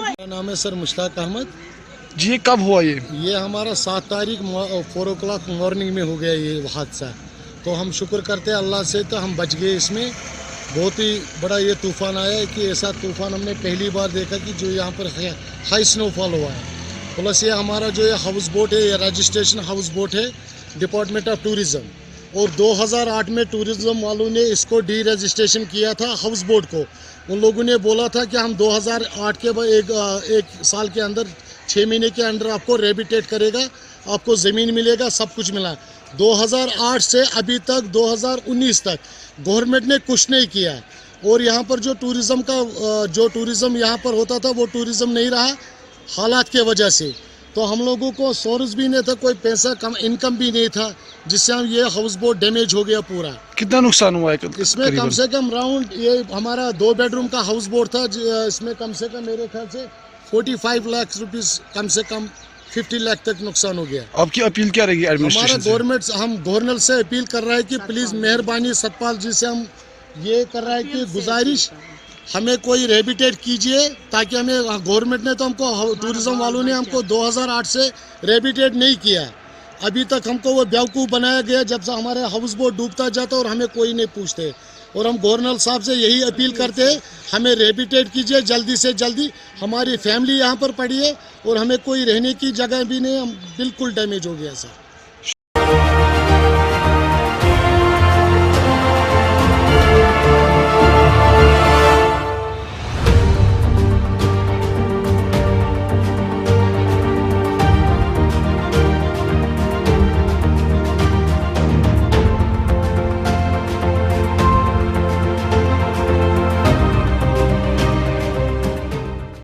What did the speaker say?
मेरा नाम है सर मुश्ताक अहमद जी। कब हुआ ये हमारा 7 तारीख 4 o'clock मॉर्निंग में हो गया ये हादसा। तो हम शुक्र करते हैं अल्लाह से, तो हम बच गए। इसमें बहुत ही बड़ा ये तूफ़ान आया है कि ऐसा तूफ़ान हमने पहली बार देखा कि जो यहाँ पर हाई स्नोफॉल हुआ है। प्लस ये हमारा जो ये हाउस बोट है, ये रजिस्ट्रेशन हाउस बोट है डिपार्टमेंट ऑफ टूरिज़म, और 2008 में टूरिज़म वालों ने इसको डी रजिस्ट्रेशन किया था हाउस बोट को। उन लोगों ने बोला था कि हम 2008 के बाद एक साल के अंदर 6 महीने के अंदर आपको रेबिटेट करेगा, आपको ज़मीन मिलेगा, सब कुछ मिला। 2008 से अभी तक 2019 तक गवर्नमेंट ने कुछ नहीं किया। और यहाँ पर जो टूरिज़म यहाँ पर होता था वो टूरिज़म नहीं रहा हालात के वजह से। तो हम लोगों को सोर्स भी नहीं था, कोई पैसा कम इनकम भी नहीं था, जिससे हम ये हाउस बोट डैमेज हो गया पूरा। कितना नुकसान हुआ है इसमें कम से कम राउंड ये हमारा 2 बेडरूम का हाउस बोट था, इसमें कम से कम मेरे ख्याल से 45 लाख रुपीस, कम से कम 50 लाख तक नुकसान हो गया। आपकी अपील क्या रहेगी एडमिनिस्ट्रेशन से? गवर्नमेंट, हम गवर्नर से अपील कर रहा है कि प्लीज़ मेहरबानी सतपाल जी से हम ये कर रहा है कि गुजारिश, हमें कोई रेबिटेट कीजिए, ताकि हमें, गवर्नमेंट ने तो हमको, टूरिज़म वालों ने हमको 2008 से रेबिटेट नहीं किया। अभी तक हमको वो बेवकूफ़ बनाया गया, जब से हमारे हाउस बोट डूबता जाता और हमें कोई नहीं पूछते। और हम गवर्नर साहब से यही अपील करते हैं, हमें रेबिटेट कीजिए जल्दी से जल्दी। हमारी फैमिली यहाँ पर पड़ी है और हमें कोई रहने की जगह भी नहीं, हम बिल्कुल डैमेज हो गया सर।